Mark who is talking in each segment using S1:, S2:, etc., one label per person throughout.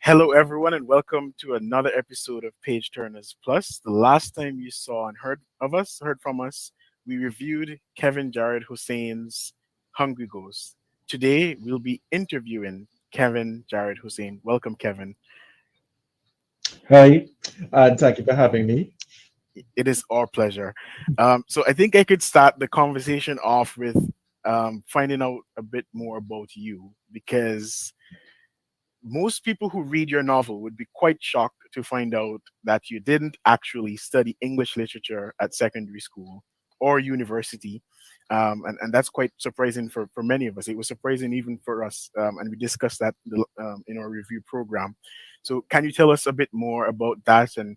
S1: Hello, everyone, and welcome to another episode of Page Turners Plus. The last time you saw and heard from us, we reviewed Kevin Jared Hussein's Hungry Ghost. Today, we'll be interviewing Kevin Jared Hussein. Welcome, Kevin.
S2: Hi, and thank you for having me.
S1: It is our pleasure. So, I think I could start the conversation off with finding out a bit more about you because most people who read your novel would be quite shocked to find out that you didn't actually study English literature at secondary school or university. And that's quite surprising for many of us. It was surprising even for us. And we discussed that in our review program. So, can you tell us a bit more about that and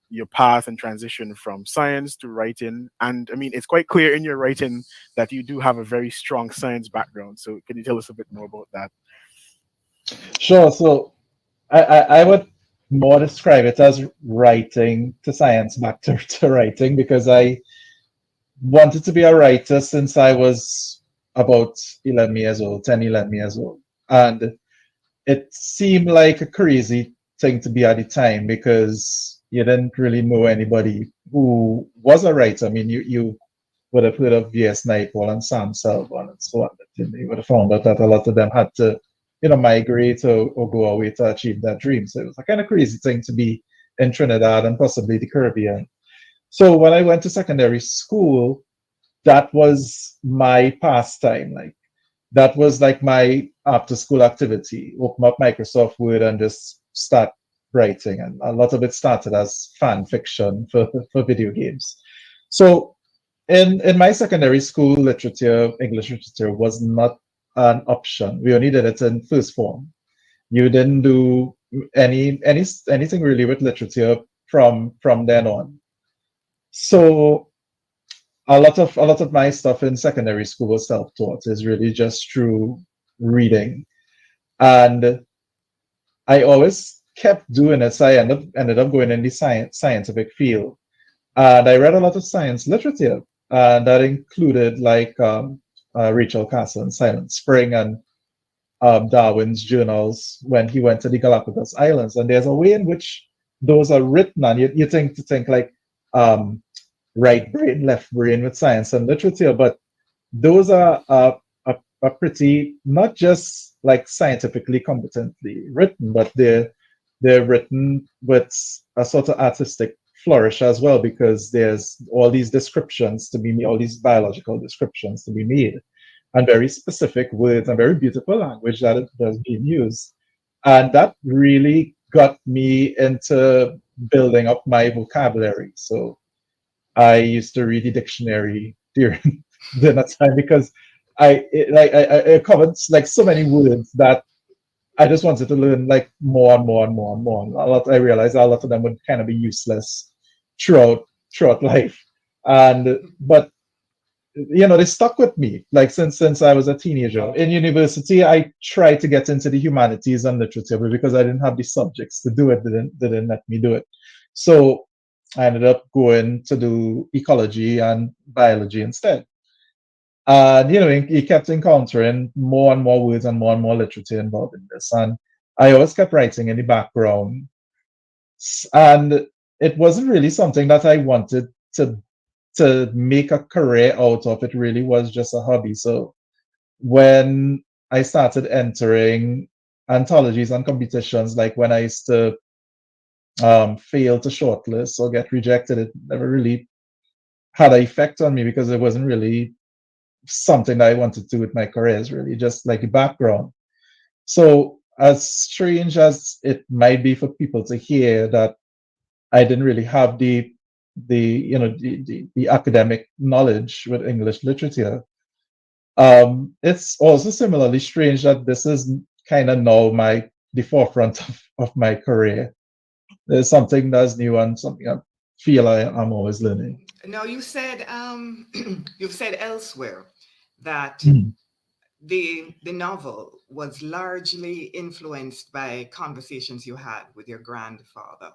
S1: your path and transition from science to writing? And I mean, it's quite clear in your writing that you do have a very strong science background. So, can you tell us a bit more about that?
S2: Sure. So I would more describe it as writing to science back to writing because I wanted to be a writer since I was about 11 years old, 10, 11 years old. And it seemed like a crazy thing to be at the time because you didn't really know anybody who was a writer. I mean, you would have heard of V.S. Naipaul and Sam Selvon and so on. But you would have found out that a lot of them had to, migrate or go away to achieve that dream. So it was a kind of crazy thing to be in Trinidad and possibly the Caribbean. So when I went to secondary school, that was my pastime. Like that was like my after school activity. Open up Microsoft Word and just start writing. And a lot of it started as fan fiction for video games. So in my secondary school, literature, English literature was not an option. We only did it in first form. You didn't do anything really with literature from then on. So a lot of my stuff in secondary school was self-taught. Is really just through reading, and I always kept doing it. So I ended up going in the scientific field, and I read a lot of science literature, and that included like Rachel Carson's Silent Spring and Darwin's journals when he went to the Galapagos Islands. And there's a way in which those are written, and you think like um, right brain, left brain with science and literature, but those are pretty not just like scientifically competently written, but they're written with a sort of artistic flourish as well because there's all these descriptions to be made, all these biological descriptions to be made, and very specific words and very beautiful language that's being used. And that really got me into building up my vocabulary. So I used to read the dictionary during dinner time because I covered like so many words that I just wanted to learn like more and more and more and more. And I realized a lot of them would kind of be useless throughout life. And but they stuck with me like since I was a teenager. In university, I tried to get into the humanities and literature, but because I didn't have the subjects to do it, they didn't let me do it. So I ended up going to do ecology and biology instead. And he kept encountering more and more words and more literature involved in this. And I always kept writing in the background. And it wasn't really something that I wanted to make a career out of. It really was just a hobby. So when I started entering anthologies and competitions, like when I used to fail to shortlist or get rejected, it never really had an effect on me because it wasn't really something that I wanted to do with my career. It's really just like a background. So as strange as it might be for people to hear that I didn't really have the academic knowledge with English literature, it's also similarly strange that this is kind of now the forefront of my career. There's something that's new and something I feel I'm always learning.
S3: Now you said you've said elsewhere that
S2: Mm.
S3: the novel was largely influenced by conversations you had with your grandfather,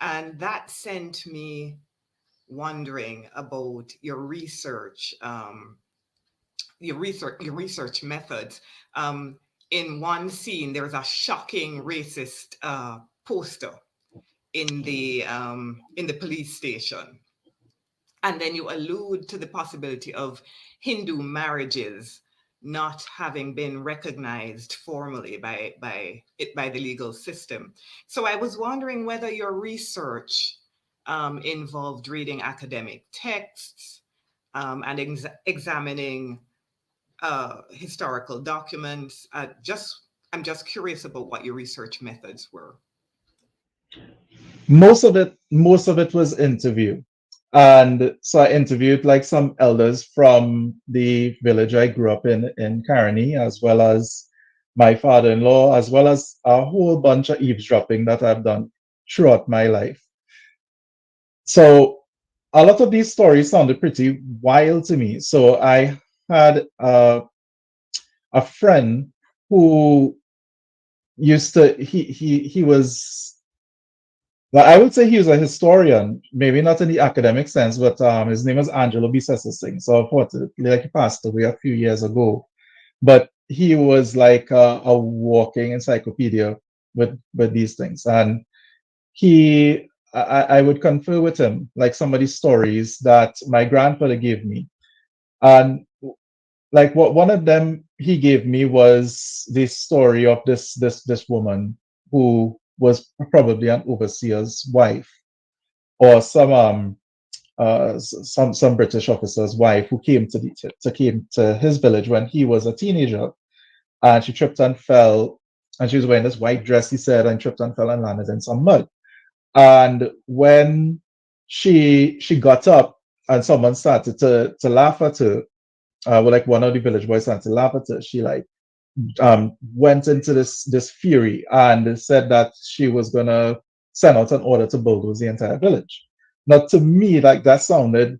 S3: and that sent me wondering about your research methods. Um, in one scene, there's a shocking racist poster in the police station, and then you allude to the possibility of Hindu marriages not having been recognized formally by the legal system. So I was wondering whether your research involved reading academic texts and examining historical documents. I'm just curious about what your research methods were.
S2: Most of it was interview. And so I interviewed like some elders from the village I grew up in Caroni, as well as my father-in-law, as well as a whole bunch of eavesdropping that I've done throughout my life. So a lot of these stories sounded pretty wild to me. So I had a friend who used to he was, well, I would say he was a historian, maybe not in the academic sense, but his name was Angelo Bisesa Singh. So unfortunately, like, he passed away a few years ago. But he was like a walking encyclopedia with these things. And I would confer with him like some of these stories that my grandfather gave me. And like what one of them he gave me was this story of this woman who was probably an overseer's wife, or some British officer's wife, who came to his village when he was a teenager, and she tripped and fell, and she was wearing this white dress, he said, and tripped and fell and landed in some mud. And when she got up and someone started to laugh at her, well, like one of the village boys started to laugh at her, she like went into this fury and said that she was gonna send out an order to bulldoze the entire village. Now, to me, like, that sounded,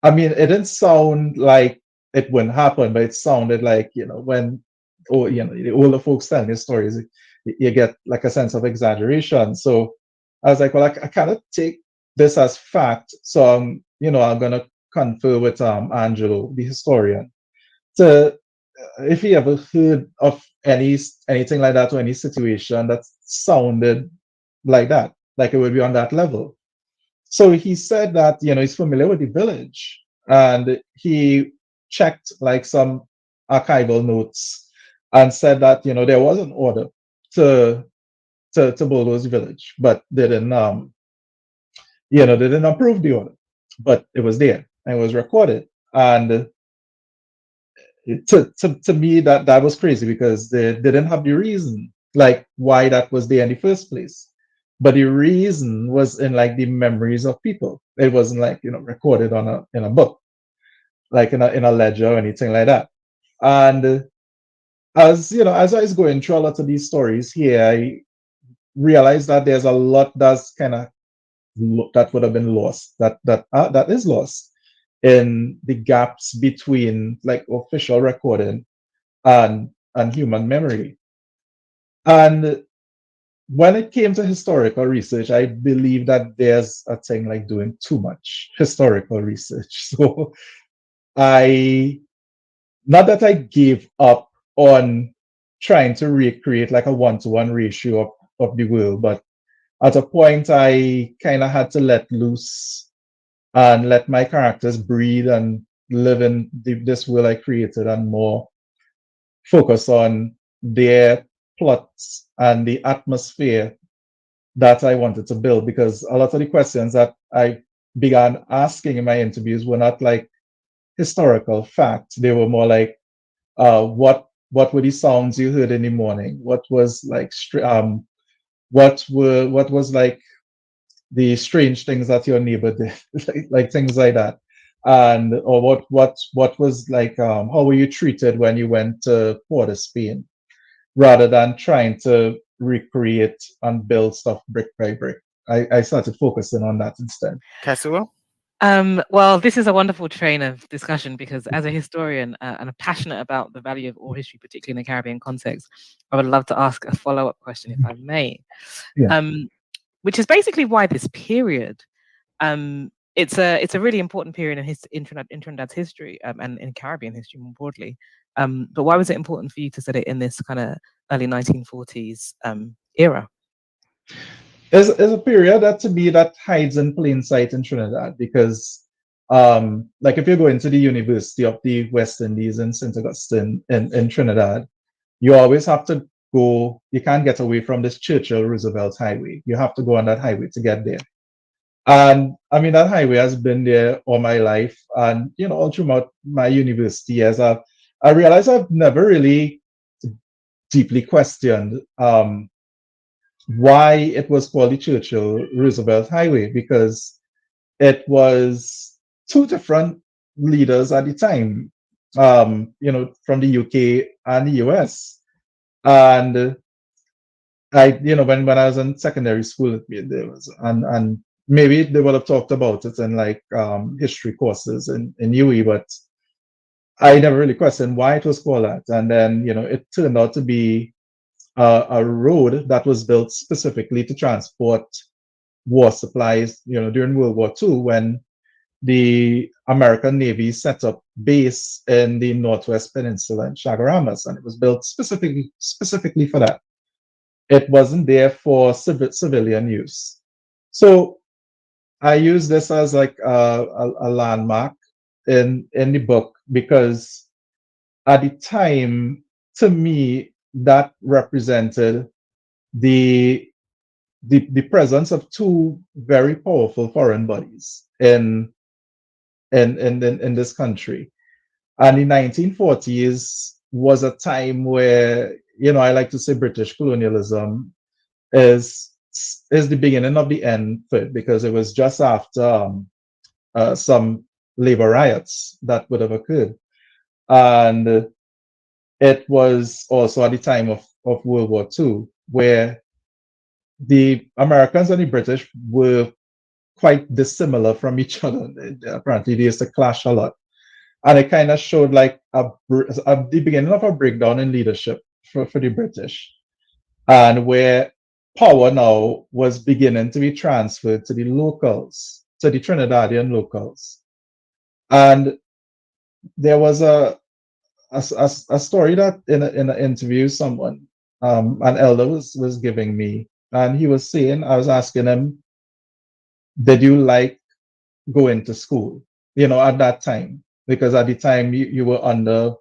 S2: I mean, it didn't sound like it wouldn't happen, but it sounded like, when, oh, the older folks telling these stories, you get like a sense of exaggeration. So I was like, well, I cannot take this as fact. So I'm gonna confer with Angelo, the historian, to if he ever heard of anything like that, or any situation that sounded like that, like it would be on that level. So he said that he's familiar with the village, and he checked like some archival notes and said that there was an order to to bulldoze the village, but they didn't approve the order, but it was there and it was recorded. And to me, that was crazy, because they didn't have the reason like why that was there in the first place, but the reason was in like the memories of people. It wasn't like recorded on a in a book, like in a ledger or anything like that. And as I was going through a lot of these stories here, I realized that there's a lot that's kind of that would have been lost, that is lost in the gaps between like official recording and human memory. And when it came to historical research, I believe that there's a thing like doing too much historical research. So I not that I gave up on trying to recreate like a one-to-one ratio of the world, but at a point I kind of had to let loose and let my characters breathe and live in this world I created, and more focus on their plots and the atmosphere that I wanted to build. Because a lot of the questions that I began asking in my interviews were not like historical facts. They were more like, what were the sounds you heard in the morning? What was like what was like the strange things that your neighbor did, like things like that. And or what was like, how were you treated when you went to Port of Spain, rather than trying to recreate and build stuff brick by brick. I started focusing on that instead.
S1: Caswell?
S4: Well, this is a wonderful train of discussion, because as a historian and a passionate about the value of oral history, particularly in the Caribbean context, I would love to ask a follow-up question, if I may.
S2: Yeah.
S4: Which is basically why this period, it's a really important period in Trinidad's history, and in Caribbean history more broadly. But why was it important for you to set it in this kind of early 1940s era?
S2: Is a period that to me that hides in plain sight in Trinidad because like if you go into the University of the West Indies in St. Augustine in Trinidad, you always have to go, you can't get away from this Churchill Roosevelt highway. You have to go on that highway to get there. And I mean that highway has been there all my life. And you know, all throughout my university years, I realized I've never really deeply questioned why it was called the Churchill Roosevelt Highway because it was two different leaders at the time, you know, from the UK and the US. And I, you know, when I was in secondary school, there was, and maybe they would have talked about it in like history courses in UE, but I never really questioned why it was called that. And then, you know, it turned out to be a road that was built specifically to transport war supplies, you know, during World War II when the American Navy set up base in the Northwest Peninsula in Chaguaramas, and it was built specifically for that. It wasn't there for civilian use. So I use this as like a landmark in the book because at the time, to me, that represented the the presence of two very powerful foreign bodies in this country. And the 1940s was a time where, you know, I like to say British colonialism is is the beginning of the end for it because it was just after some labor riots that would have occurred. And it was also at the time of World War II, where the Americans and the British were quite dissimilar from each other. Apparently, they used to clash a lot. And it kind of showed like the beginning of a breakdown in leadership for the British, and where power now was beginning to be transferred to the locals, to the Trinidadian locals. And there was a story that in an interview, someone, an elder was giving me, and he was saying, I was asking him, did you like going to school? You know, at that time, because at the time you were under,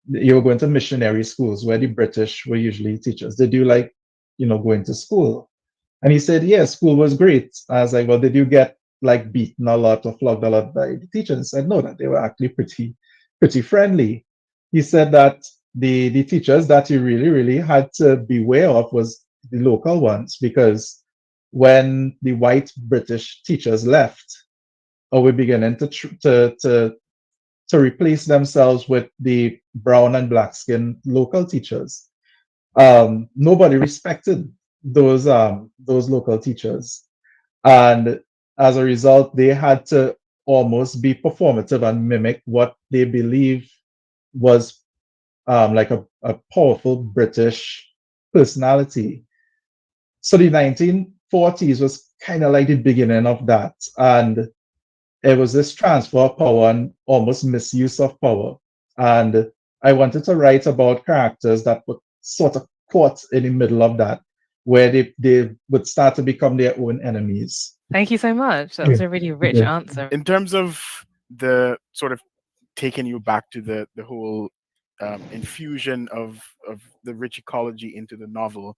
S2: you were going to missionary schools where the British were usually teachers. Did you like, you know, going to school? And he said, yeah, school was great. I was like, well, did you get like beaten a lot or flogged a lot by the teachers? He said, no, that they were actually pretty friendly. He said that the teachers that he really had to beware of was the local ones because when the white British teachers left, or were beginning to replace themselves with the brown and black skinned local teachers, nobody respected those local teachers, and as a result, they had to almost be performative and mimic what they believe was like a powerful British personality. So the 1940s was kind of like the beginning of that, and it was this transfer of power and almost misuse of power. And I wanted to write about characters that were sort of caught in the middle of that, where they would start to become their own enemies.
S4: Thank you so much. That
S2: Yeah.
S4: was a really rich
S2: Yeah.
S4: answer.
S1: In terms of the sort of taking you back to the whole infusion of the rich ecology into the novel,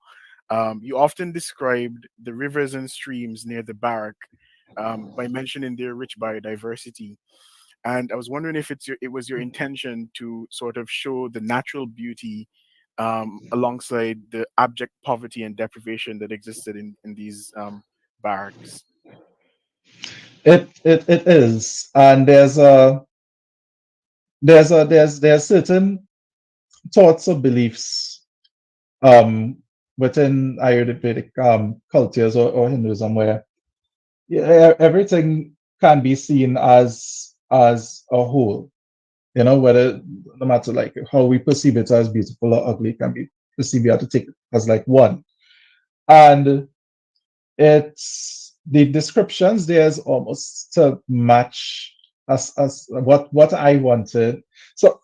S1: you often described the rivers and streams near the barrack by mentioning their rich biodiversity. And I was wondering if it was your intention to sort of show the natural beauty alongside the abject poverty and deprivation that existed in these barracks.
S2: It is, and there's certain thoughts or beliefs um, within Ayurvedic cultures or Hinduism where, yeah, everything can be seen as a whole. You know, whether no matter like how we perceive it as beautiful or ugly can be perceived, you have to take it as like one. And it's the descriptions there's almost to match as what I wanted. So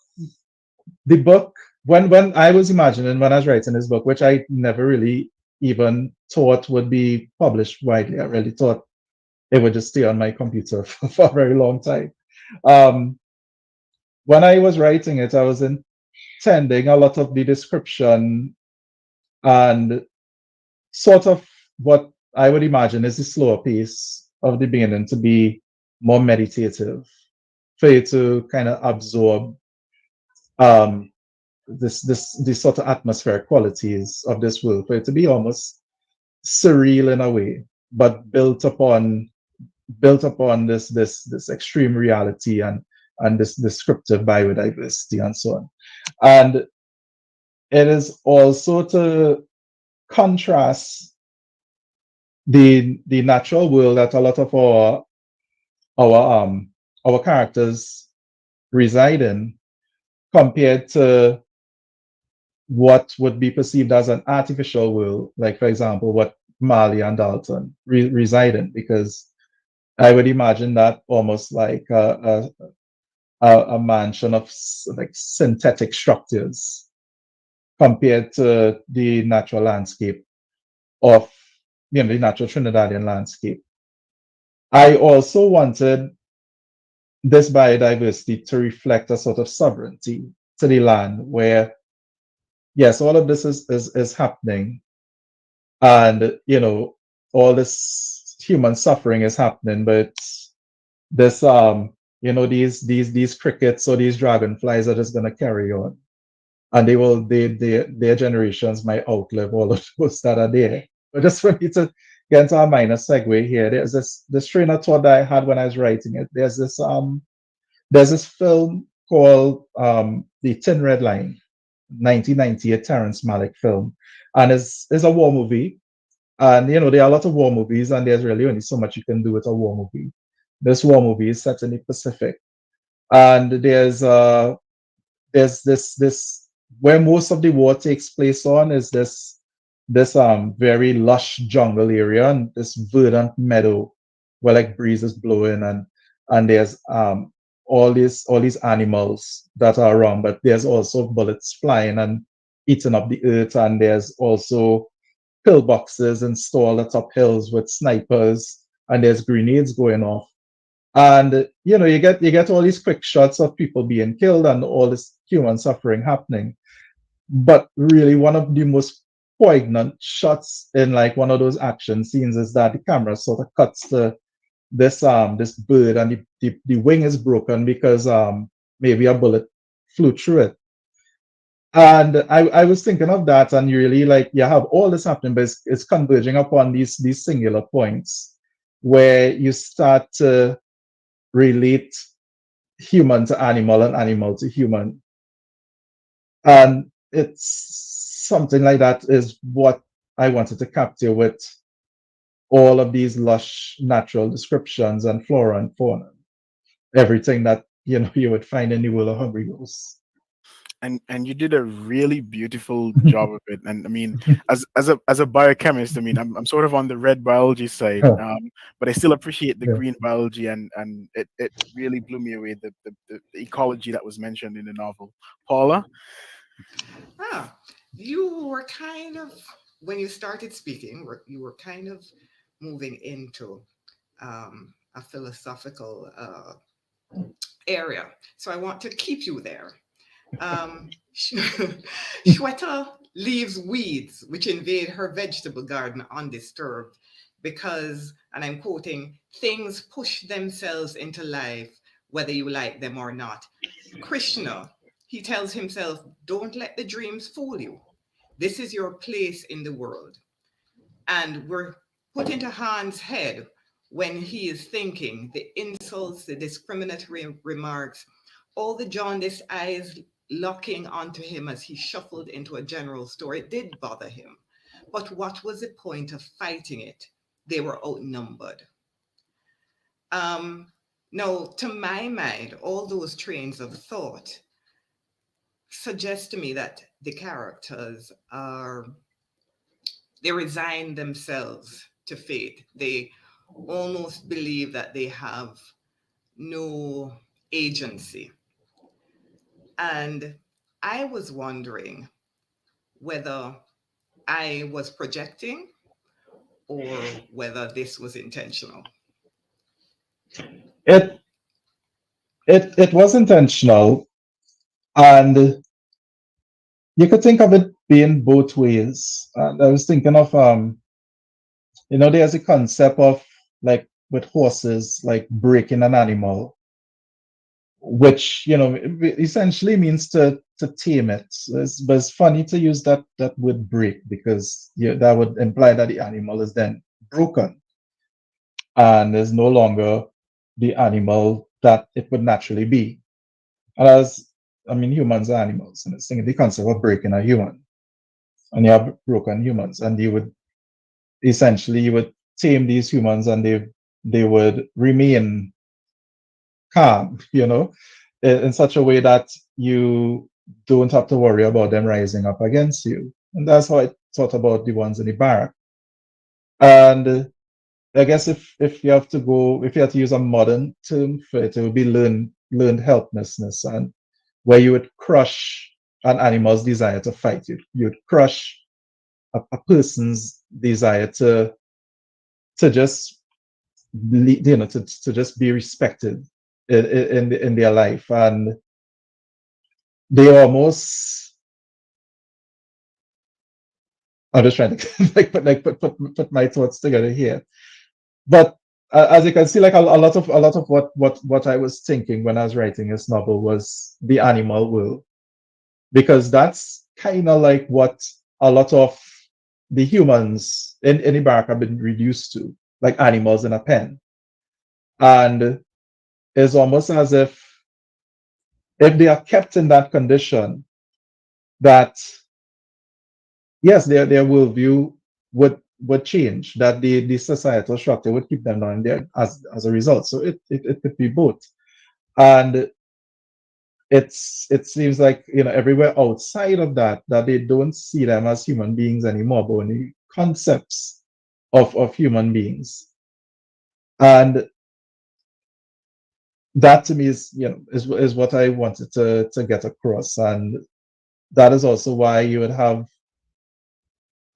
S2: the book, when I was imagining, when I was writing this book, which I never really even thought would be published widely, I really thought it would just stay on my computer for a very long time. Um, when I was writing it, I was intending a lot of the description and sort of what I would imagine is the slower pace of the beginning to be more meditative, for you to kind of absorb um, these sort of atmospheric qualities of this world, for it to be almost surreal in a way, but built upon this extreme reality and this descriptive biodiversity and so on. And it is also to contrast the natural world that a lot of our our characters reside in, compared to what would be perceived as an artificial world, like for example what Marley and Dalton reside in, because I would imagine that almost like a mansion of like synthetic structures compared to the natural landscape of, the natural Trinidadian landscape. I also wanted this biodiversity to reflect a sort of sovereignty to the land where, yes, all of this is happening, and all this human suffering is happening, but this these crickets or these dragonflies are just going to carry on, and their generations might outlive all of those that are there. But just for me to get into a minor segue here, there's this train of thought that I had when I was writing it. There's this film called The Thin Red Line, 1998 Terrence Malick film, and it's a war movie. And there are a lot of war movies, and there's really only so much you can do with a war movie. This war movie is set in the Pacific, and there's this where most of the war takes place on is this very lush jungle area and this verdant meadow where like breeze is blowing, and there's all these animals that are around, but there's also bullets flying and eating up the earth, and there's also pillboxes installed atop hills with snipers, and there's grenades going off. And you get all these quick shots of people being killed and all this human suffering happening. But really, one of the most poignant shots in like one of those action scenes is that the camera sort of cuts to this bird, and the wing is broken because maybe a bullet flew through it. And I was thinking of that, and you really like you have all this happening, but it's converging upon these singular points where you start to relate human to animal and animal to human. And it's something like that is what I wanted to capture with all of these lush natural descriptions and flora and fauna, everything that you would find in the world of Hungry Ghosts.
S1: And you did a really beautiful job of it. And I mean, as a biochemist, I mean, I'm sort of on the red biology side, but I still appreciate the
S2: Yeah.
S1: green biology, and it really blew me away, the ecology that was mentioned in the novel. Paula.
S3: Ah, you were kind of, when you started speaking, you were kind of moving into a philosophical area. So I want to keep you there. Shweta leaves weeds which invade her vegetable garden undisturbed because, and I'm quoting, things push themselves into life whether you like them or not. Krishna, he tells himself, don't let the dreams fool you. This is your place in the world. And we're put into Han's head when he is thinking the insults, the discriminatory remarks, all the jaundiced eyes locking onto him as he shuffled into a general store. It did bother him. But what was the point of fighting it? They were outnumbered. Um, no, to my mind, all those trains of thought suggest to me that the characters are, they resign themselves to fate. They almost believe that they have no agency. And I was wondering whether I was projecting or whether this was intentional.
S2: It it was intentional, and you could think of it being both ways. And I was thinking of there's a concept of like with horses, like breaking an animal, which essentially means to tame it. But it's funny to use that word break because that would imply that the animal is then broken and is no longer the animal that it would naturally be. And as I mean, humans are animals, and it's thinking the concept of breaking a human, and you have broken humans, and you would tame these humans, and they would remain calm, in such a way that you don't have to worry about them rising up against you. And that's how I thought about the ones in the barrack. And I guess if you have to if you have to use a modern term for it, it would be learned helplessness, and where you would crush an animal's desire to fight. You'd crush a person's desire to just to just be respected in their life, and they almost I'm just trying to put my thoughts together here. But as you can see, like a lot of what I was thinking when I was writing this novel was the animal world, because that's kind of like what a lot of the humans in Iraq have been reduced to, like animals in a pen. And it's almost as if they are kept in that condition, that yes, their worldview would change, that the societal structure would keep them down there as a result. So it could be both. And it seems like everywhere outside of that they don't see them as human beings anymore, but only concepts of human beings. And that to me is what I wanted to get across. And that is also why you would have,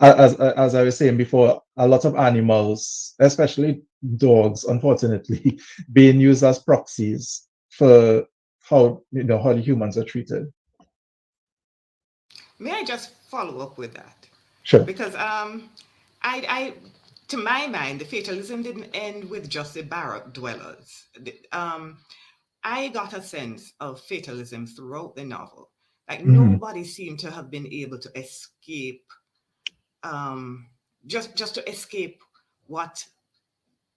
S2: as I was saying before, a lot of animals, especially dogs, unfortunately, being used as proxies for how the humans are treated.
S3: May I just follow up with that?
S2: Sure.
S3: Because I to my mind, the fatalism didn't end with just the barrack dwellers. I got a sense of fatalism throughout the novel. Like
S2: Mhm.
S3: nobody seemed to have been able to escape, um, just to escape what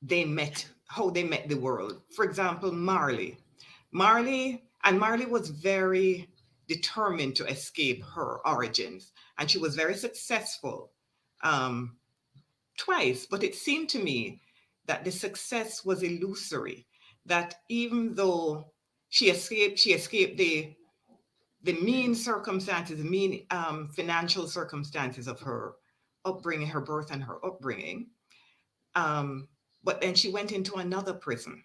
S3: they met, how they met the world. For example, Marley was very determined to escape her origins, and she was very successful um, twice. But it seemed to me that the success was illusory. That even though she escaped the mean circumstances, the mean financial circumstances of her upbringing, her birth and her upbringing. Um, but then she went into another prison,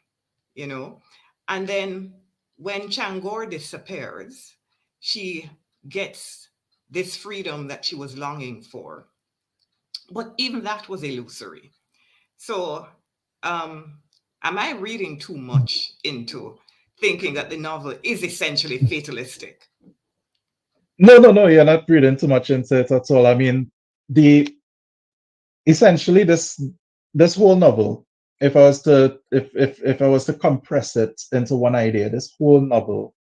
S3: you know. And then when Changor disappears, she gets this freedom that she was longing for. But even that was illusory. So, um, am I reading too much into thinking that the novel is essentially fatalistic?
S2: No, you're not reading too much into it at all. I mean, the essentially this whole novel, if I was to compress it into one idea, this whole novel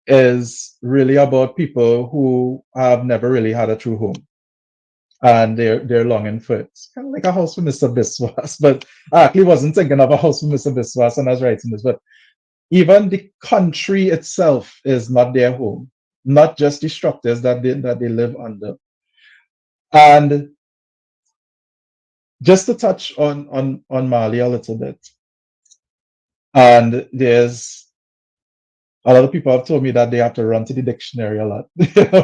S2: is really about people who have never really had a true home, and they're longing for it. It's kind of like a house for Mr. Biswas, but I actually wasn't thinking of a house for Mr. Biswas when I was writing this. But even the country itself is not their home, not just the structures that they live under. And just to touch on Mali a little bit, and there's a lot of people have told me that they have to run to the dictionary a lot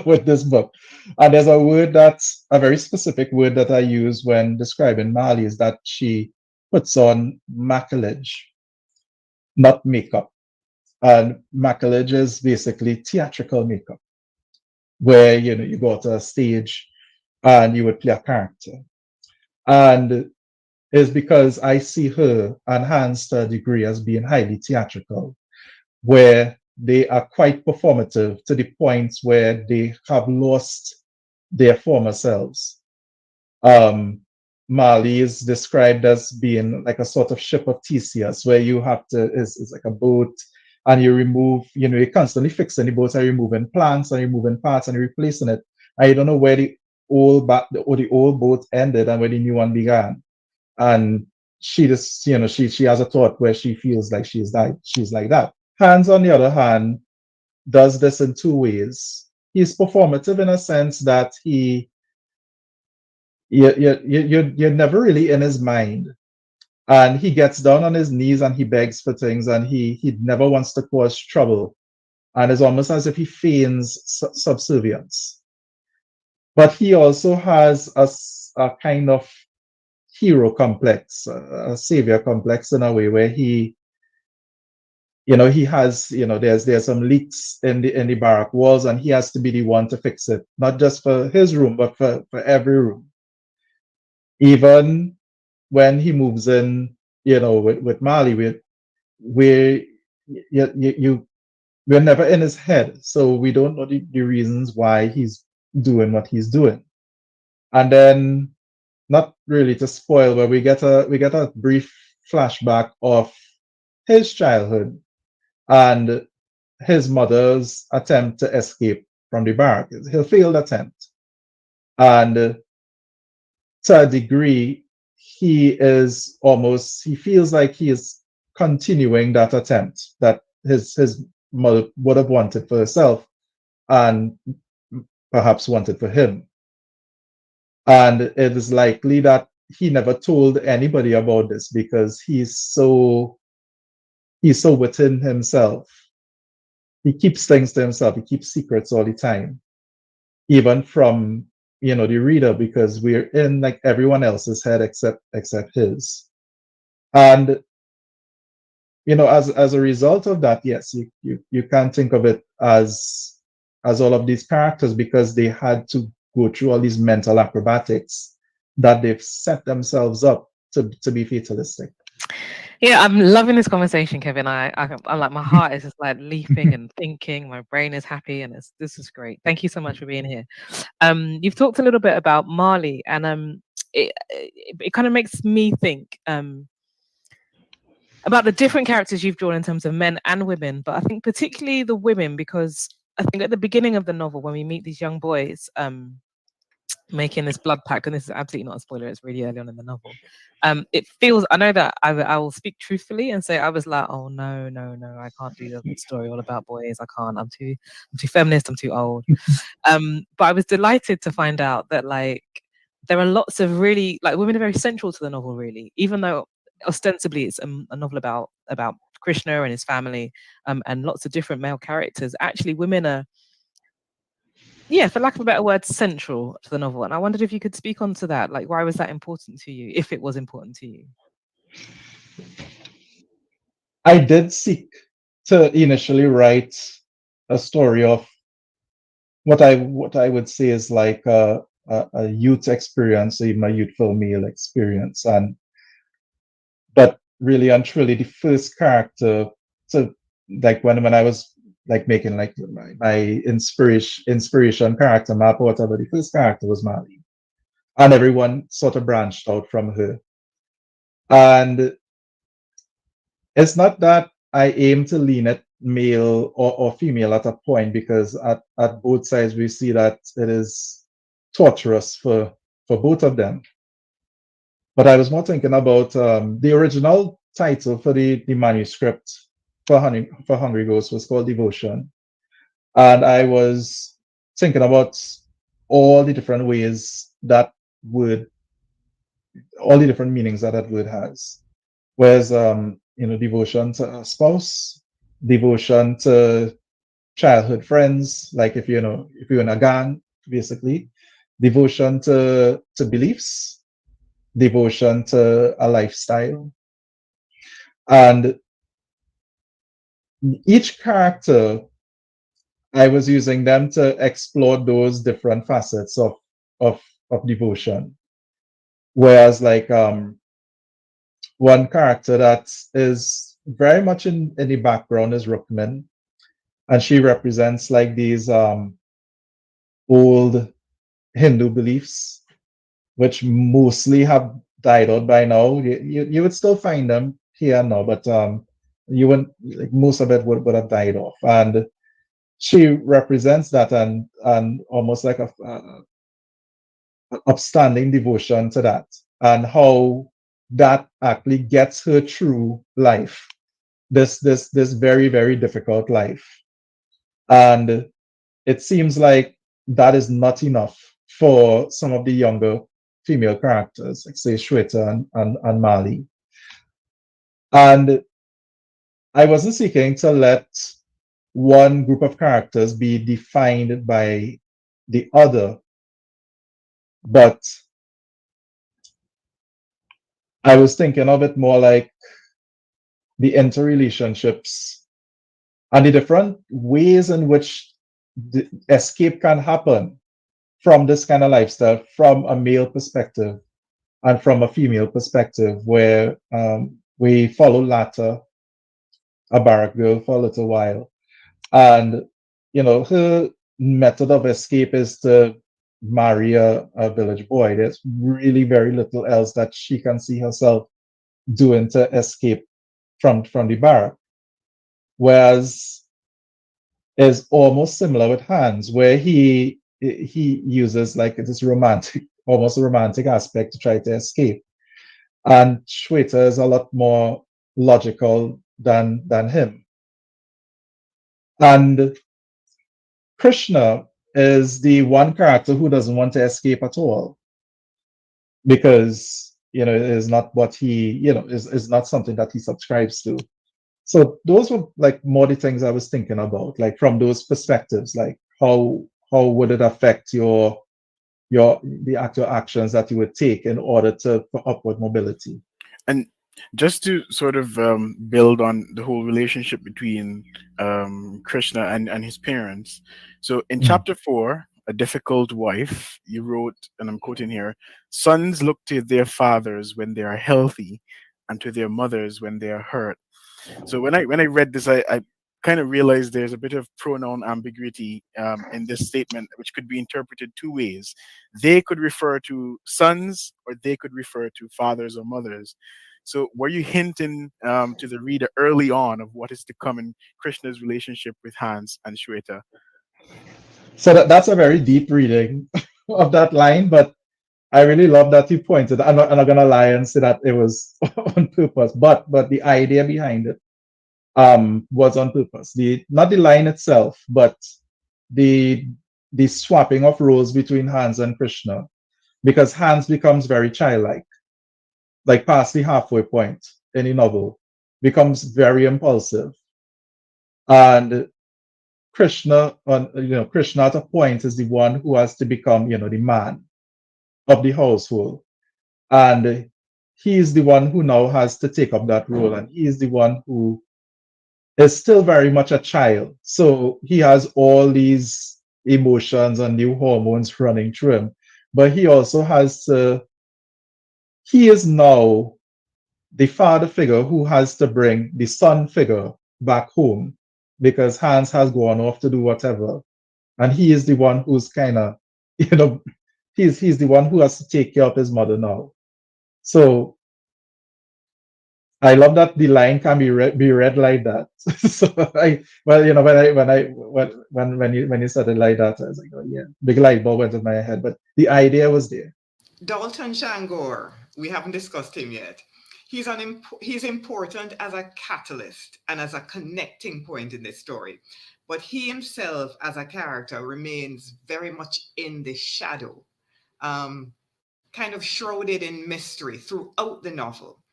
S2: with this book. And there's a very specific word that I use when describing Mali, is that she puts on maquillage, not makeup. And maquillage is basically theatrical makeup. where you go to a stage and you would play a character. And it's because I see her and Hans to a degree as being highly theatrical, where they are quite performative to the point where they have lost their former selves. Um, Mali is described as being like a sort of ship of Theseus, where you have to is like a boat, and you remove, you're constantly fixing the boat, and removing plants and removing parts and replacing it. And you don't know where the old boat ended and where the new one began. And she just, she has a thought where she feels like she's like that. Hans, on the other hand, does this in two ways. He's performative in a sense that you're never really in his mind, and he gets down on his knees and he begs for things, and he never wants to cause trouble, and it's almost as if he feigns subservience. But he also has a kind of hero complex, a savior complex in a way, where he has, there's some leaks in the barrack walls, and he has to be the one to fix it, not just for his room, but for every room. Even when he moves in, with Mali, we we're never in his head, so we don't know the reasons why he's doing what he's doing. And then, not really to spoil, but we get a brief flashback of his childhood and his mother's attempt to escape from the barrack. Her failed attempt, and to a degree, he feels like he is continuing that attempt that his mother would have wanted for herself and perhaps wanted for him. And it is likely that he never told anybody about this because he's so within himself. He keeps things to himself. He keeps secrets all the time, even from the reader, because we're in like everyone else's head except his. And as a result of that, yes, you can think of it as all of these characters, because they had to go through all these mental acrobatics that they've set themselves up to be fatalistic.
S4: Yeah, I'm loving this conversation, Kevin. I'm like, my heart is just like leaping and thinking. My brain is happy, and this is great. Thank you so much for being here. You've talked a little bit about Marley, and it kind of makes me think about the different characters you've drawn in terms of men and women, but I think particularly the women, because I think at the beginning of the novel, when we meet these young boys, making this blood pact, and this is absolutely not a spoiler, it's really early on in the novel. It feels, I know that I will speak truthfully and say I was like, oh no, no, no, I can't do the story all about boys. I can't. I'm too feminist. I'm too old. But I was delighted to find out that like there are lots of really like women are very central to the novel, really, even though ostensibly it's a novel about Krishna and his family, and lots of different male characters. Actually, women are, yeah, for lack of a better word, central to the novel. And I wondered if you could speak onto that. Like, why was that important to you, if it was important to you?
S2: I did seek to initially write a story of what I would say is like a youth experience, even a youthful male experience, but really and truly the first character, so like when I was like making like my inspiration character map or whatever, the first character was Mali, and everyone sort of branched out from her. And it's not that I aim to lean at male or female at a point, because at both sides we see that it is torturous for both of them. But I was more thinking about the original title for the manuscript for Hungry Ghost was called Devotion. And I was thinking about all the different ways that word, all the different meanings that word has. Whereas, devotion to a spouse, devotion to childhood friends, like if you're in a gang, basically, devotion to beliefs, devotion to a lifestyle. And each character I was using them to explore those different facets of of devotion. Whereas like one character that is very much in the background is Rukman, and she represents like these old Hindu beliefs, which mostly have died out by now. You would still find them here now, but you wouldn't like, most of it would have died off. And she represents that and almost like a upstanding devotion to that, and how that actually gets her through life, this very very difficult life. And it seems like that is not enough for some of the younger female characters, like say Shweta and Mali. And I wasn't seeking to let one group of characters be defined by the other, but I was thinking of it more like the interrelationships and the different ways in which the escape can happen from this kind of lifestyle from a male perspective and from a female perspective, where we follow Lata, a barrack girl, for a little while. And, her method of escape is to marry a village boy. There's really very little else that she can see herself doing to escape from the barrack. Whereas is almost similar with Hans, where he uses like this romantic, almost romantic aspect to try to escape. And Shweta is a lot more logical than him. And Krishna is the one character who doesn't want to escape at all because it is not what he is not something that he subscribes to. So those were like more the things I was thinking about, like from those perspectives, like how would it affect your the actual actions that you would take in order to for upward mobility.
S1: And just to sort of build on the whole relationship between Krishna and his parents. So in
S2: Mm.
S1: chapter 4, A Difficult Wife, you wrote, and I'm quoting here, sons look to their fathers when they are healthy and to their mothers when they are hurt. So when I read this, I kind of realized there's a bit of pronoun ambiguity in this statement, which could be interpreted two ways. They could refer to sons, or they could refer to fathers or mothers. So were you hinting to the reader early on of what is to come in Krishna's relationship with Hans and Shweta?
S2: So that's a very deep reading of that line, but I really love that you pointed. I'm not gonna lie and say that it was on purpose, but the idea behind it was on purpose. The not the line itself, but the the swapping of roles between Hans and Krishna, because Hans becomes very childlike, like past the halfway point in the novel, becomes very impulsive, and Krishna at a point is the one who has to become the man of the household, and he is the one who now has to take up that role, and he is the one who is still very much a child. So he has all these emotions and new hormones running through him. But he also has to, he is now the father figure who has to bring the son figure back home because Hans has gone off to do whatever. And he is the one who's kind of, you know, he's the one who has to take care of his mother now. So I love that the line can be read like that. So when you said it like that, I was like, oh yeah, big light bulb went in my head. But the idea was there.
S3: Dalton Shangor, we haven't discussed him yet. He's important as a catalyst and as a connecting point in this story, but he himself as a character remains very much in the shadow, kind of shrouded in mystery throughout the novel.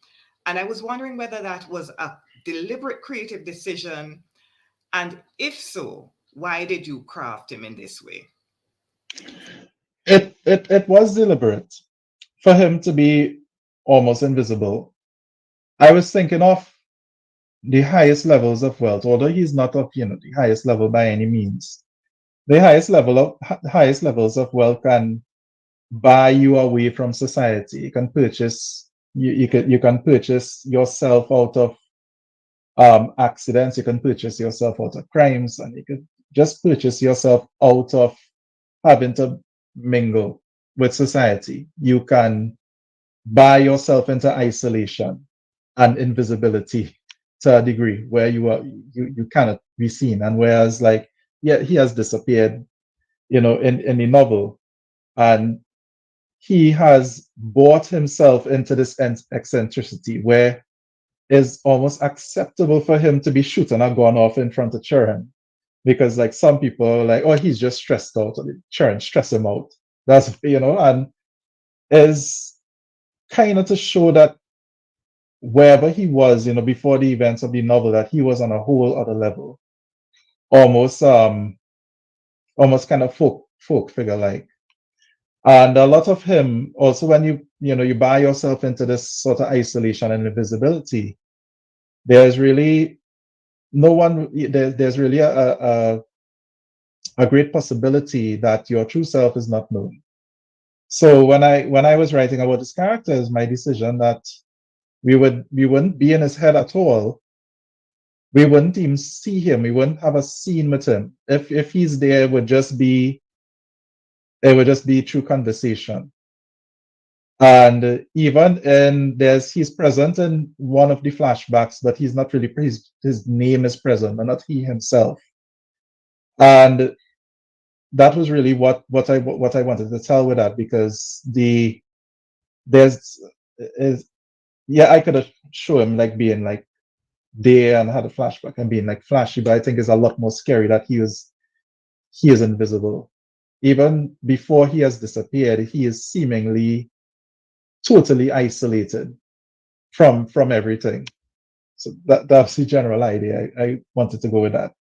S3: And I was wondering whether that was a deliberate creative decision, and if so, why did you craft him in this way?
S2: It was deliberate for him to be almost invisible. I was thinking of the highest levels of wealth, although he's not of the highest level by any means. the highest levels of wealth can buy you away from society. You can purchase you can purchase yourself out of accidents. You can purchase yourself out of crimes, and you could just purchase yourself out of having to mingle with society. You can buy yourself into isolation and invisibility to a degree where you cannot be seen. And whereas like yeah, he has disappeared, in the novel, and he has bought himself into this eccentricity where it's almost acceptable for him to be shooting a gun off in front of children, because like some people are like, oh, he's just stressed out, or the children stress him out. That's and is kind of to show that wherever he was, before the events of the novel, that he was on a whole other level, almost almost kind of folk figure like. And a lot of him also, when you buy yourself into this sort of isolation and invisibility, there's really no one there's really a great possibility that your true self is not known. So when I was writing about his characters, my decision that we wouldn't be in his head at all. We wouldn't even see him. We wouldn't have a scene with him. If he's there, it would just be through conversation. And even he's present in one of the flashbacks, but he's not really his name is present, but not he himself. And that was really what I wanted to tell with that, because there's is yeah, I could have shown him like being like there and had a flashback and being like flashy, but I think it's a lot more scary that he is invisible. Even before he has disappeared, he is seemingly totally isolated from everything. So that's the general idea. I wanted to go with that.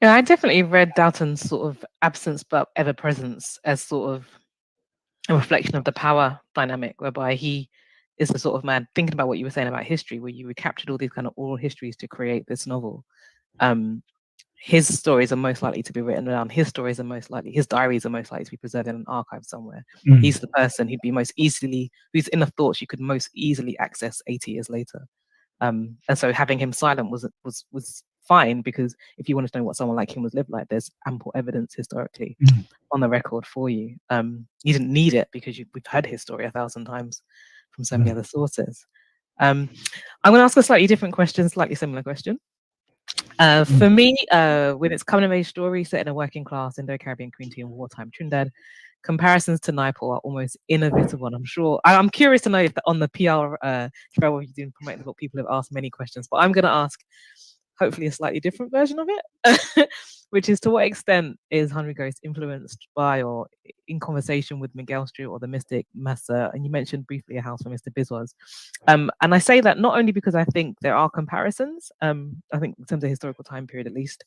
S4: Yeah, I definitely read Dalton's sort of absence but ever presence as sort of a reflection of the power dynamic, whereby he is the sort of man, thinking about what you were saying about history, where you recaptured all these kind of oral histories to create this novel. His stories are most likely to be written down. His diaries are most likely to be preserved in an archive somewhere.
S2: Mm.
S4: He's the person whose inner thoughts you could most easily access 80 years later. And so having him silent was fine, because if you want to know what someone like him was lived like, there's ample evidence historically on the record for you. You didn't need it because we've heard his story 1,000 times from so many other sources. I'm going to ask a slightly different question, slightly similar question. For me, with its coming of age story set in a working class Indo-Caribbean community in wartime Trinidad, comparisons to Naipaul are almost inevitable. And I'm curious to know if on the PR travel you're doing promoting the book, people have asked many questions, but I'm going to ask hopefully a slightly different version of it, which is, to what extent is Hungry Ghost influenced by or in conversation with Miguel Street or the mystic Massa? And you mentioned briefly A House for Mr. Biswas. And I say that not only because I think there are comparisons, I think in terms of historical time period at least,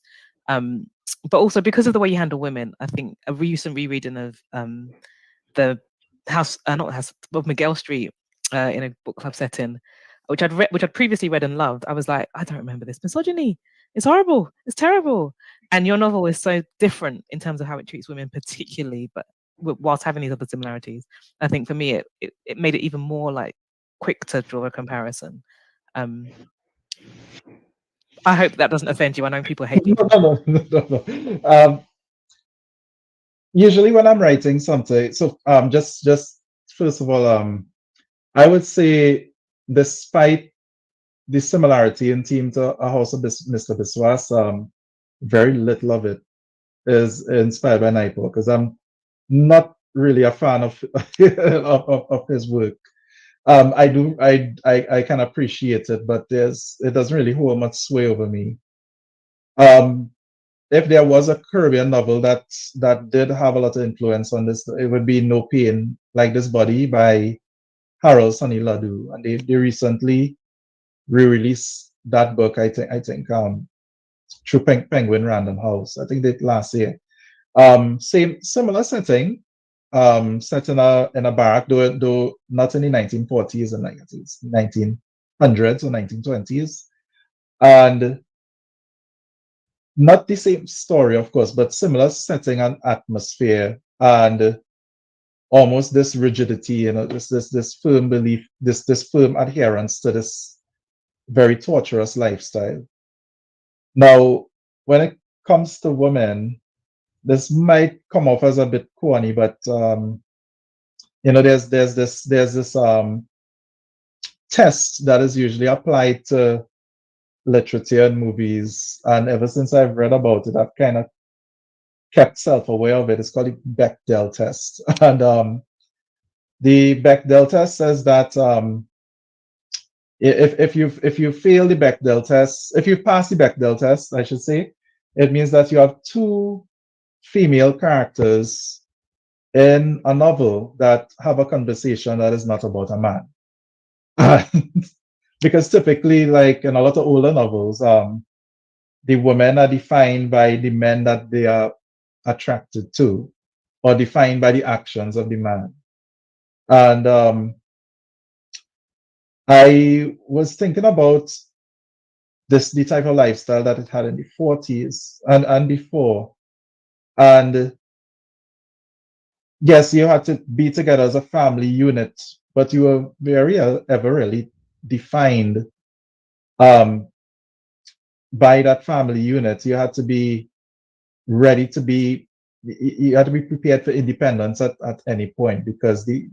S4: but also because of the way you handle women. I think a recent rereading of the House, not the House, of Miguel Street in a book club setting, which I'd previously read and loved. I was like, I don't remember this. Misogyny. It's horrible. It's terrible. And your novel is so different in terms of how it treats women, particularly, but whilst having these other similarities. I think for me, it made it even more like quick to draw a comparison. I hope that doesn't offend you. I know people hate people.
S2: No. Usually when I'm writing something, so just first of all, I would say, despite the similarity in theme to A House of Mr. Biswas, very little of it is inspired by Naipaul, because I'm not really a fan of of his work. I can appreciate it, but it doesn't really hold much sway over me. If there was a Caribbean novel that did have a lot of influence on this, it would be No Pain Like This Body by Harold Sonny Ladu, and they recently re-released that book. I think through Penguin Random House. I think they last year. Similar setting, set in a barrack, though not in the 1940s and 1900s or 1920s, and not the same story, of course, but similar setting and atmosphere, and almost this rigidity, this firm belief, this firm adherence to this very torturous lifestyle. Now, when it comes to women, this might come off as a bit corny, but there's this test that is usually applied to literature and movies, and ever since I've read about it, I've kind of kept self-aware of it. It's called the Bechdel test, and the Bechdel test says that if you fail the Bechdel test, if you pass the Bechdel test, I should say, it means that you have two female characters in a novel that have a conversation that is not about a man. Because typically, like in a lot of older novels, the women are defined by the men that they are attracted to, or defined by the actions of the man. And I was thinking about the type of lifestyle that it had in the 40s and before. And yes, you had to be together as a family unit, but you were very ever really defined um, by that family unit. You had to be ready to be, you had to be prepared for independence at any point, because the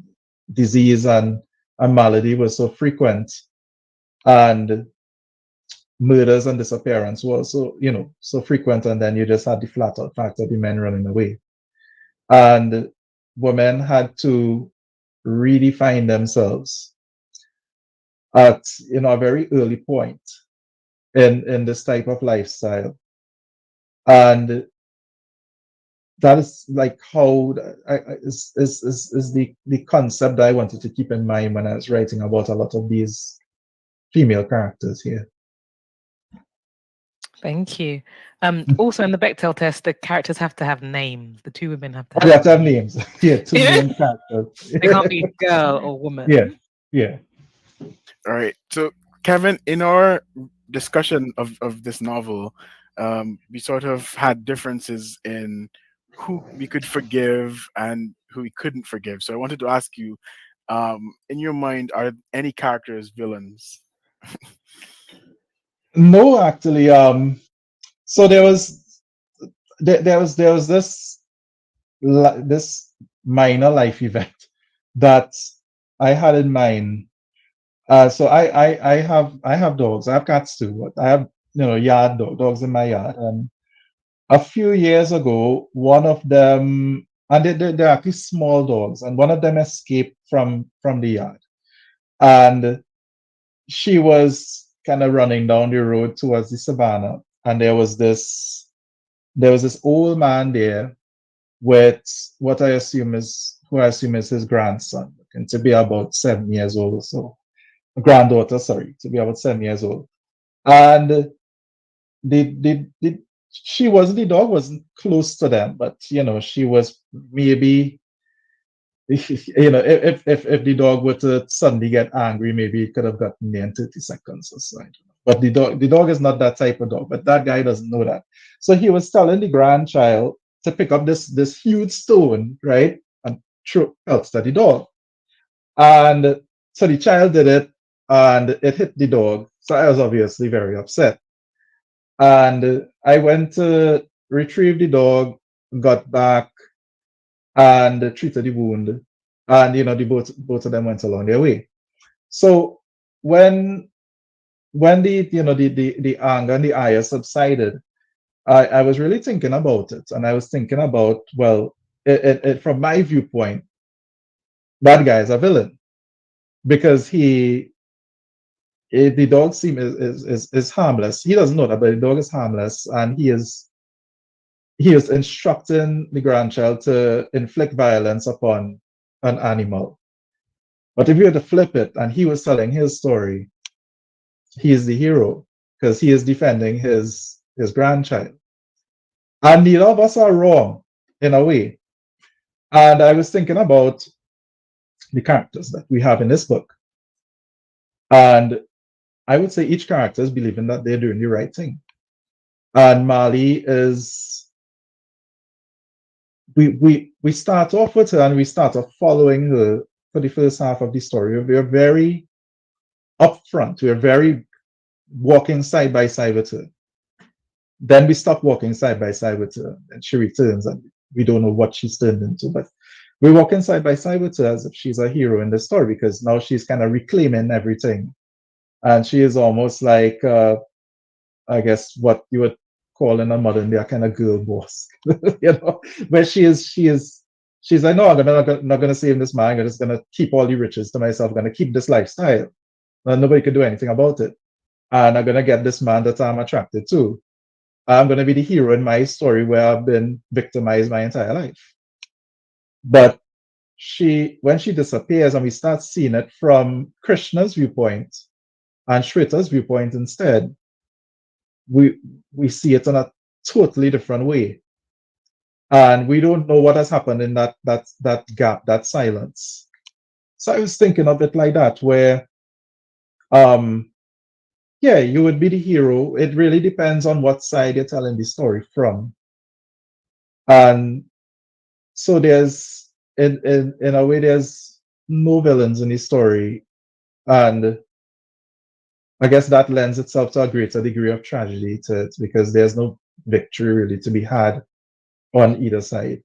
S2: disease and malady was so frequent, and murders and disappearance were so, so frequent. And then you just had the flat out fact of the men running away. And women had to redefine themselves at a very early point in this type of lifestyle. And that is like how is the concept that I wanted to keep in mind when I was writing about a lot of these female characters here.
S4: Thank you. Also, in the Bechdel test, the characters have to have names. The two women have to
S2: They have to have
S4: names.
S2: names. Yeah, two main characters.
S4: They can't be girl or woman.
S2: Yeah, yeah.
S1: All right. So, Kevin, in our discussion of this novel, we sort of had differences in who we could forgive and who we couldn't forgive. So, I wanted to ask you, in your mind, are any characters villains?
S2: No, actually, so there was this minor life event that I had in mind. So I have dogs. I have cats too, but I have yard dogs in my yard. And a few years ago, one of them, and they're actually small dogs, and one of them escaped from the yard, and she was kind of running down the road towards the savannah, and there was this old man there with what I assume is who I assume is his grandson, looking to be about 7 years old. So granddaughter, sorry, to be about 7 years old. And the the dog wasn't close to them, but she was maybe, if the dog were to suddenly get angry, maybe it could have gotten there in 30 seconds or so. I don't know. But the dog is not that type of dog, but that guy doesn't know that. So he was telling the grandchild to pick up this huge stone, right? And throw else at the dog. And so the child did it, and it hit the dog. So I was obviously very upset. And I went to retrieve the dog, got back, and treated the wound. And the both of them went along their way. So when the anger and the ire subsided, I was really thinking about it, and I was thinking about, well, from my viewpoint, that guy is a villain, because the dog is harmless. He doesn't know that, but the dog is harmless, and he is instructing the grandchild to inflict violence upon an animal. But if you were to flip it, and he was telling his story, he is the hero, because he is defending his grandchild. And neither of us are wrong in a way. And I was thinking about the characters that we have in this book. And I would say each character is believing that they're doing the right thing. And Mali is we start off with her and we start off following her for the first half of the story. We're very upfront. We're very walking side by side with her. Then we stop walking side by side with her, and she returns, and we don't know what she's turned into. But we're walking side by side with her as if she's a hero in the story because now she's kind of reclaiming everything, and she is almost like, I guess, what you would call in a modern day a kind of girl boss, you know, where she's like, no, not gonna save this man. I'm just gonna keep all the riches to myself. I'm gonna keep this lifestyle, and nobody can do anything about it. And I'm gonna get this man that I'm attracted to. I'm going to be the hero in my story where I've been victimized my entire life. But when she disappears and we start seeing it from Krishna's viewpoint and Shweta's viewpoint instead, we we see it in a totally different way. And we don't know what has happened in that gap, that silence. So I was thinking of it like that, where um yeah, you would be the hero. It really depends on what side you're telling the story from. And so there's in a way there's no villains in the story, and I guess that lends itself to a greater degree of tragedy to it because there's no victory really to be had on either side.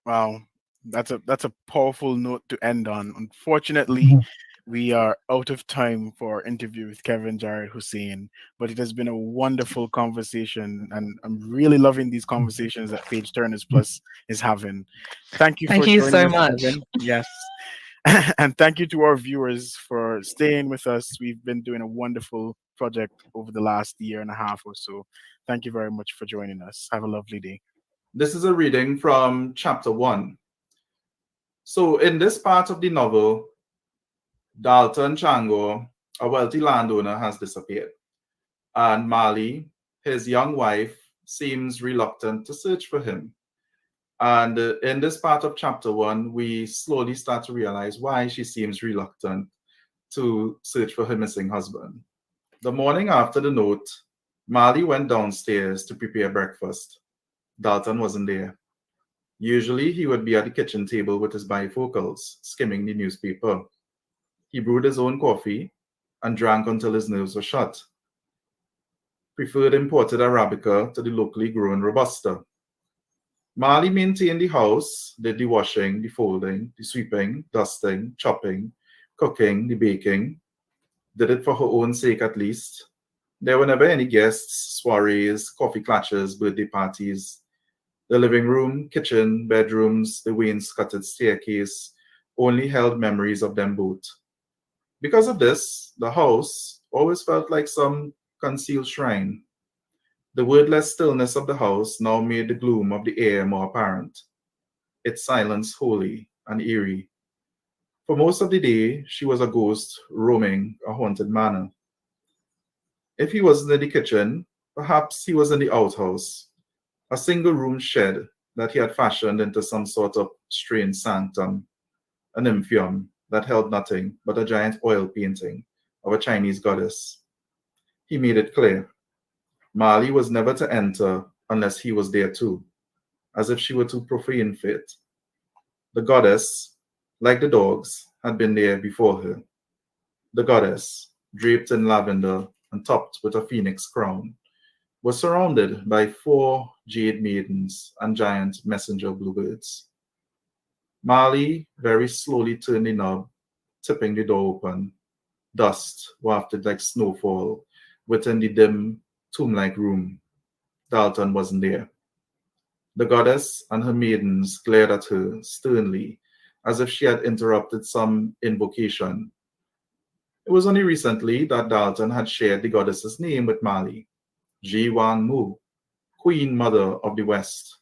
S1: Wow, that's a powerful note to end on. Unfortunately,
S2: Mhm.
S1: we are out of time for our interview with Kevin Jared Hussein, but it has been a wonderful conversation, and I'm really loving these conversations that Page Turners Plus is having. Thank you
S4: Thank
S1: for
S4: you
S1: joining
S4: so
S1: us,
S4: much.
S1: Kevin. Yes. And thank you to our viewers for staying with us. We've been doing a wonderful project over the last year and a half or so. Thank you very much for joining us. Have a lovely day.
S5: This is a reading from chapter 1. So, in this part of the novel, Dalton Changor, a wealthy landowner, has disappeared, and Mali, his young wife, seems reluctant to search for him. And in this part of chapter 1, we slowly start to realize why she seems reluctant to search for her missing husband. The morning after the note, Mali went downstairs to prepare breakfast. Dalton wasn't there. Usually, he would be at the kitchen table with his bifocals, skimming the newspaper. He brewed his own coffee and drank until his nerves were shut. Preferred imported Arabica to the locally grown Robusta. Marley maintained the house, did the washing, the folding, the sweeping, dusting, chopping, cooking, the baking, did it for her own sake at least. There were never any guests, soirees, coffee clutches, birthday parties. The living room, kitchen, bedrooms, the wainscoted staircase only held memories of them both. Because of this, the house always felt like some concealed shrine. The wordless stillness of the house now made the gloom of the air more apparent, its silence holy and eerie. For most of the day, she was a ghost roaming a haunted manor. If he wasn't in the kitchen, perhaps he was in the outhouse, a single room shed that he had fashioned into some sort of strange sanctum, an nymphium that held nothing but a giant oil painting of a Chinese goddess. He made it clear Mali was never to enter unless he was there too, as if she were too profane for it. The goddess, like the dogs, had been there before her. The goddess, draped in lavender and topped with a phoenix crown, was surrounded by 4 jade maidens and giant messenger bluebirds. Mali very slowly turned the knob, tipping the door open. Dust wafted like snowfall within the dim, tomb-like room. Dalton wasn't there. The goddess and her maidens glared at her sternly, as if she had interrupted some invocation. It was only recently that Dalton had shared the goddess's name with Mali, Ji Wang Mu, Queen Mother of the West.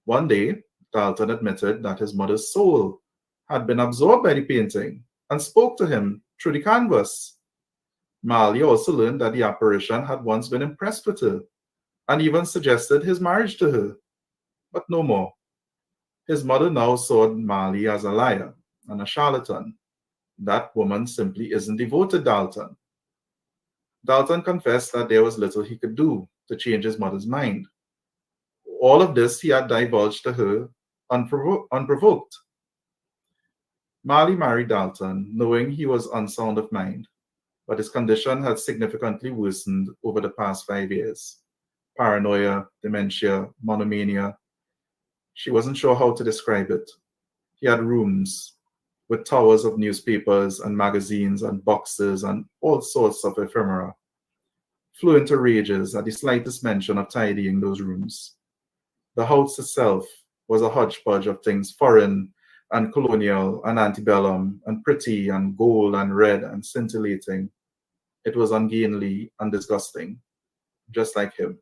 S5: One day, Dalton admitted that his mother's soul had been absorbed by the painting and spoke to him through the canvas. Mali also learned that the apparition had once been impressed with her and even suggested his marriage to her, but no more. His mother now saw Mali as a liar and a charlatan. That woman simply isn't devoted, Dalton. Dalton confessed that there was little he could do to change his mother's mind. All of this he had divulged to her unprovoked. Marley married Dalton, knowing he was unsound of mind, but his condition had significantly worsened over the past 5 years. Paranoia, dementia, monomania. She wasn't sure how to describe it. He had rooms with towers of newspapers and magazines and boxes and all sorts of ephemera. Flew into rages at the slightest mention of tidying those rooms. The house itself was a hodgepodge of things foreign and colonial and antebellum and pretty and gold and red and scintillating. It was ungainly and disgusting, just like him.